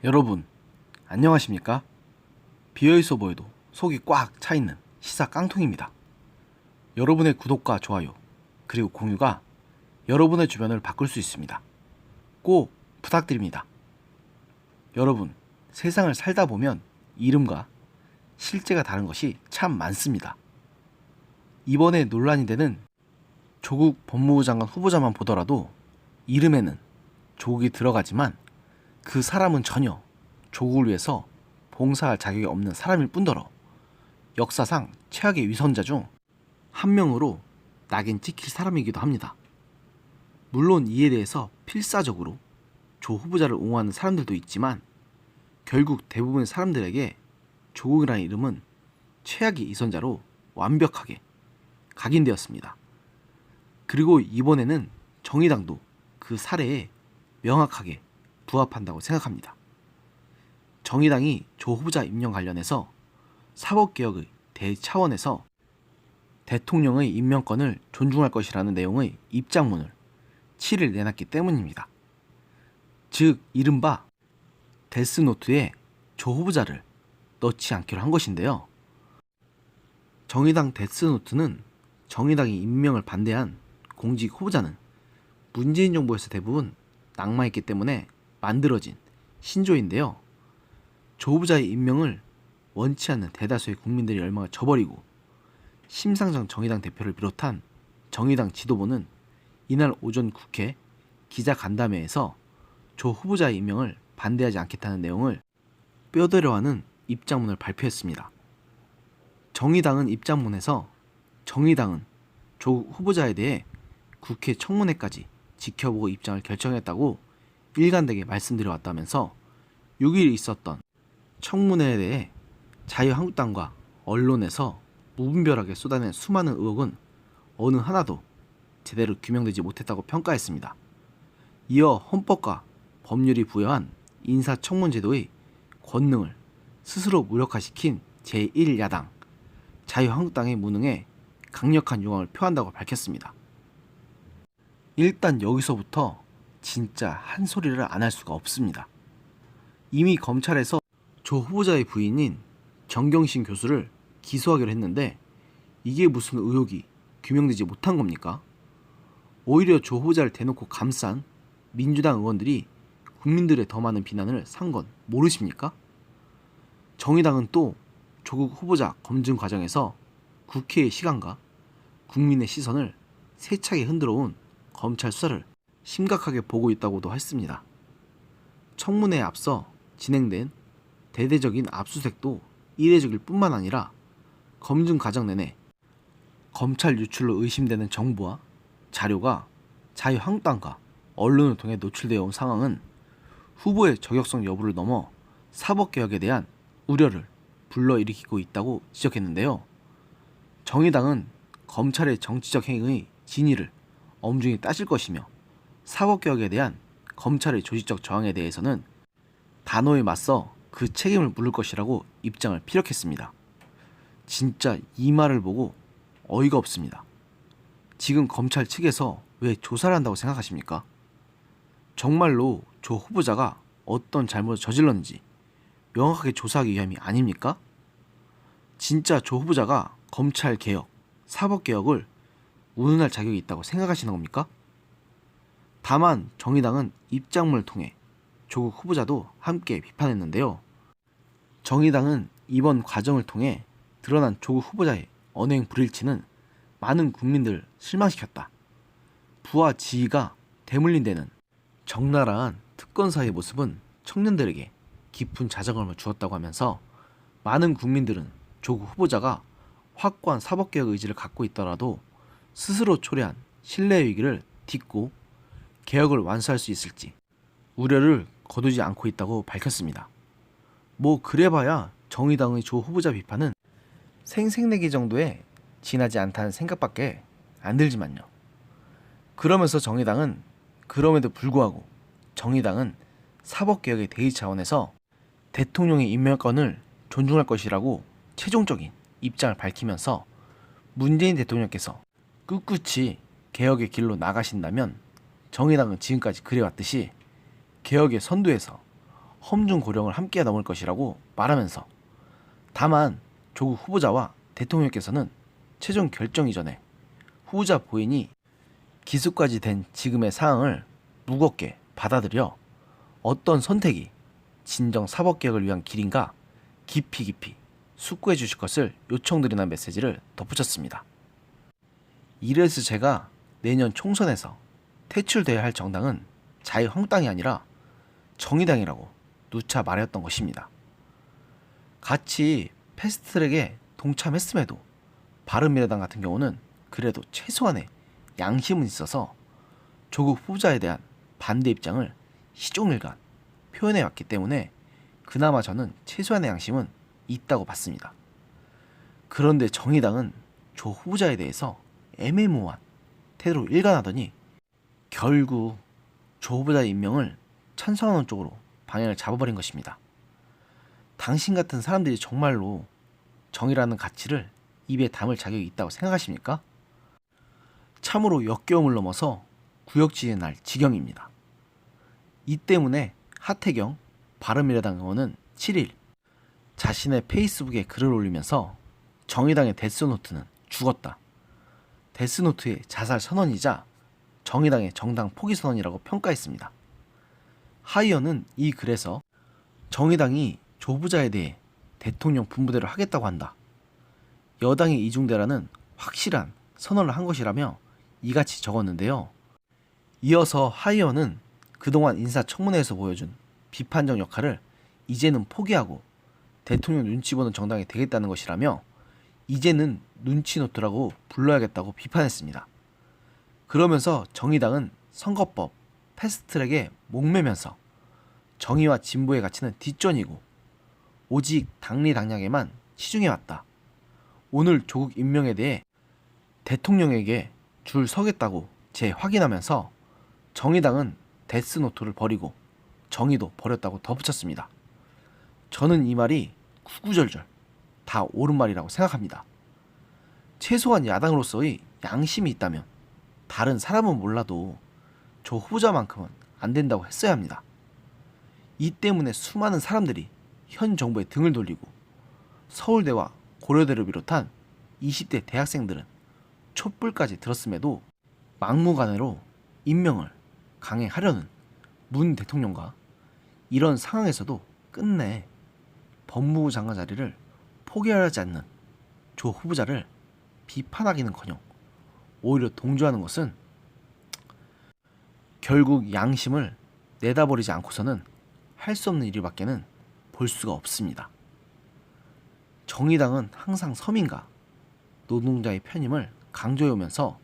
여러분, 안녕하십니까? 비어있어 보여도 속이 꽉 차있는 시사 깡통입니다. 여러분의 구독과 좋아요, 그리고 공유가 여러분의 주변을 바꿀 수 있습니다. 꼭 부탁드립니다. 여러분, 세상을 살다 보면 이름과 실제가 다른 것이 참 많습니다. 이번에 논란이 되는 조국 법무부 장관 후보자만 보더라도 이름에는 조국이 들어가지만 그 사람은 전혀 조국을 위해서 봉사할 자격이 없는 사람일 뿐더러 역사상 최악의 위선자 중 한 명으로 낙인 찍힐 사람이기도 합니다. 물론 이에 대해서 필사적으로 조 후보자를 옹호하는 사람들도 있지만 결국 대부분의 사람들에게 조국이라는 이름은 최악의 위선자로 완벽하게 각인되었습니다. 그리고 이번에는 정의당도 그 사례에 명확하게 부합한다고 생각합니다. 정의당이 조 후보자 임명 관련해서 사법개혁의 대차원에서 대통령의 임명권을 존중할 것이라는 내용의 입장문을 7일 내놨기 때문입니다. 즉 이른바 데스노트에 조 후보자를 넣지 않기로 한 것인데요. 정의당 데스노트는 정의당이 임명을 반대한 공직 후보자는 문재인 정부에서 대부분 낙마했기 때문에 만들어진 신조인데요. 조 후보자의 임명을 원치 않는 대다수의 국민들의 열망을 저버리고 심상정 정의당 대표를 비롯한 정의당 지도부는 이날 오전 국회 기자간담회에서 조 후보자의 임명을 반대하지 않겠다는 내용을 뼈대로하는 입장문을 발표했습니다. 정의당은 입장문에서 정의당은 조 후보자에 대해 국회 청문회까지 지켜보고 입장을 결정했다고 일관되게 말씀드려왔다면서 6일 있었던 청문회에 대해 자유한국당과 언론에서 무분별하게 쏟아낸 수많은 의혹은 어느 하나도 제대로 규명되지 못했다고 평가했습니다. 이어 헌법과 법률이 부여한 인사청문제도의 권능을 스스로 무력화시킨 제1야당 자유한국당의 무능에 강력한 유감을 표한다고 밝혔습니다. 일단 여기서부터 진짜 한 소리를 안 할 수가 없습니다. 이미 검찰에서 조 후보자의 부인인 정경심 교수를 기소하기로 했는데 이게 무슨 의혹이 규명되지 못한 겁니까? 오히려 조 후보자를 대놓고 감싼 민주당 의원들이 국민들의 더 많은 비난을 산 건 모르십니까? 정의당은 또 조국 후보자 검증 과정에서 국회의 시간과 국민의 시선을 세차게 흔들어온 검찰 수사를 심각하게 보고 있다고도 했습니다. 청문회에 앞서 진행된 대대적인 압수수색도 이례적일 뿐만 아니라 검증 과정 내내 검찰 유출로 의심되는 정보와 자료가 자유한국당과 언론을 통해 노출되어 온 상황은 후보의 저격성 여부를 넘어 사법개혁에 대한 우려를 불러일으키고 있다고 지적했는데요. 정의당은 검찰의 정치적 행위의 진위를 엄중히 따질 것이며 사법개혁에 대한 검찰의 조직적 저항에 대해서는 단호히 맞서 그 책임을 물을 것이라고 입장을 피력했습니다. 진짜 이 말을 보고 어이가 없습니다. 지금 검찰 측에서 왜 조사를 한다고 생각하십니까? 정말로 조 후보자가 어떤 잘못을 저질렀는지 명확하게 조사하기 위함이 아닙니까? 진짜 조 후보자가 검찰 개혁, 사법 개혁을 운운할 자격이 있다고 생각하시는 겁니까? 다만 정의당은 입장문을 통해 조국 후보자도 함께 비판했는데요. 정의당은 이번 과정을 통해 드러난 조국 후보자의 언행 불일치는 많은 국민들을 실망시켰다. 부와 지위가 대물림 되는 적나라한 특권사의 모습은 청년들에게 깊은 자괴감을 주었다고 하면서 많은 국민들은 조국 후보자가 확고한 사법개혁 의지를 갖고 있더라도 스스로 초래한 신뢰 위기를 딛고 개혁을 완수할 수 있을지 우려를 거두지 않고 있다고 밝혔습니다. 뭐 그래봐야 정의당의 조 후보자 비판은 생색내기 정도에 지나지 않다는 생각밖에 안 들지만요. 그러면서 정의당은 그럼에도 불구하고 정의당은 사법개혁의 대의 차원에서 대통령의 임명권을 존중할 것이라고 최종적인 입장을 밝히면서 문재인 대통령께서 꿋꿋이 개혁의 길로 나가신다면 정의당은 지금까지 그래왔듯이 개혁의 선두에서 험중 고령을 함께 넘을 것이라고 말하면서, 다만 조국 후보자와 대통령께서는 최종 결정 이전에 후보자 부인이 기수까지 된 지금의 상황을 무겁게 받아들여 어떤 선택이 진정 사법개혁을 위한 길인가 깊이 숙고해 주실 것을 요청드리는 메시지를 덧붙였습니다. 이래서 제가 내년 총선에서 퇴출돼야 할 정당은 자유한국당이 아니라 정의당이라고 누차 말했던 것입니다. 같이 패스트트랙에 동참했음에도 바른미래당 같은 경우는 그래도 최소한의 양심은 있어서 조국 후보자에 대한 반대 입장을 시종일관 표현해왔기 때문에 그나마 저는 최소한의 양심은 있다고 봤습니다. 그런데 정의당은 조 후보자에 대해서 애매모호한 태도로 일관하더니 결국 조 후보자의 임명을 찬성하는 쪽으로 방향을 잡아버린 것입니다. 당신 같은 사람들이 정말로 정의라는 가치를 입에 담을 자격이 있다고 생각하십니까? 참으로 역겨움을 넘어서 구역질이 날 지경입니다. 이 때문에 하태경 바른미래당 의원은 7일 자신의 페이스북에 글을 올리면서 정의당의 데스노트는 죽었다. 데스노트의 자살 선언이자 정의당의 정당 포기 선언이라고 평가했습니다. 하 의원은 이 글에서 정의당이 조 후보자에 대해 대통령 분부대로 하겠다고 한다. 여당의 이중대라는 확실한 선언을 한 것이라며 이같이 적었는데요. 이어서 하 의원은 그동안 인사청문회에서 보여준 비판적 역할을 이제는 포기하고 대통령 눈치 보는 정당이 되겠다는 것이라며 이제는 눈치노트라고 불러야겠다고 비판했습니다. 그러면서 정의당은 선거법 패스트트랙에 목매면서 정의와 진보의 가치는 뒷전이고 오직 당리당략에만 치중해왔다. 오늘 조국 임명에 대해 대통령에게 줄 서겠다고 재확인하면서 정의당은 데스노트를 버리고 정의도 버렸다고 덧붙였습니다. 저는 이 말이 구구절절 다 옳은 말이라고 생각합니다. 최소한 야당으로서의 양심이 있다면 다른 사람은 몰라도 조 후보자만큼은 안 된다고 했어야 합니다. 이 때문에 수많은 사람들이 현 정부에 등을 돌리고 서울대와 고려대를 비롯한 20대 대학생들은 촛불까지 들었음에도 막무가내로 임명을 강행하려는 문 대통령과 이런 상황에서도 끝내 법무부 장관 자리를 포기하지 않는 조 후보자를 비판하기는커녕 오히려 동조하는 것은 결국 양심을 내다버리지 않고서는 할 수 없는 일밖에는 볼 수가 없습니다. 정의당은 항상 서민과 노동자의 편임을 강조해오면서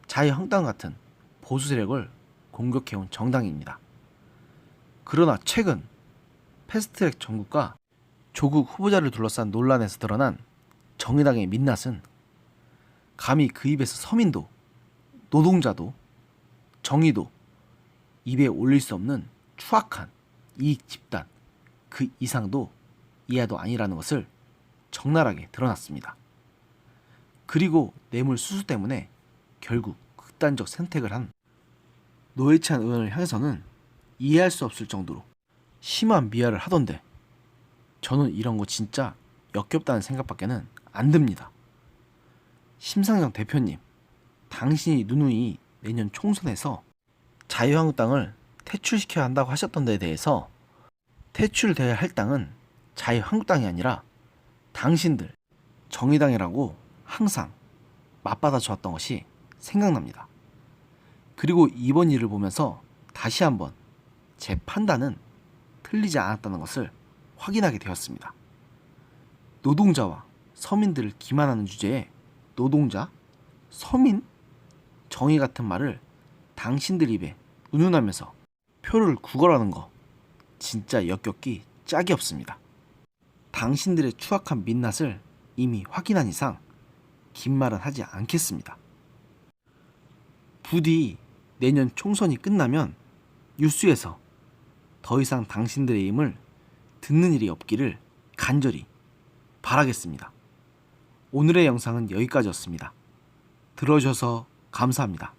자유한국당 같은 보수 세력을 공격해온 정당입니다. 그러나 최근 패스트트랙 정국과 조국 후보자를 둘러싼 논란에서 드러난 정의당의 민낯은 감히 그 입에서 서민도 노동자도 정의도 입에 올릴 수 없는 추악한 이익 집단 그 이상도 이하도 아니라는 것을 적나라하게 드러났습니다. 그리고 뇌물 수수 때문에 결국 극단적 선택을 한 노회찬 의원을 향해서는 이해할 수 없을 정도로 심한 미화를 하던데 저는 이런 거 진짜 역겹다는 생각밖에는 안 듭니다. 심상정 대표님, 당신이 누누이 내년 총선에서 자유한국당을 퇴출시켜야 한다고 하셨던 데에 대해서 퇴출돼야 할 당은 자유한국당이 아니라 당신들 정의당이라고 항상 맞받아 주었던 것이 생각납니다. 그리고 이번 일을 보면서 다시 한번 제 판단은 틀리지 않았다는 것을 확인하게 되었습니다. 노동자와 서민들을 기만하는 주제에 노동자, 서민, 정의 같은 말을 당신들 입에 운운하면서 표를 구걸하는 거 진짜 역겹기 짝이 없습니다. 당신들의 추악한 민낯을 이미 확인한 이상 긴 말은 하지 않겠습니다. 부디 내년 총선이 끝나면 뉴스에서 더 이상 당신들의 힘을 듣는 일이 없기를 간절히 바라겠습니다. 오늘의 영상은 여기까지였습니다. 들어주셔서 감사합니다.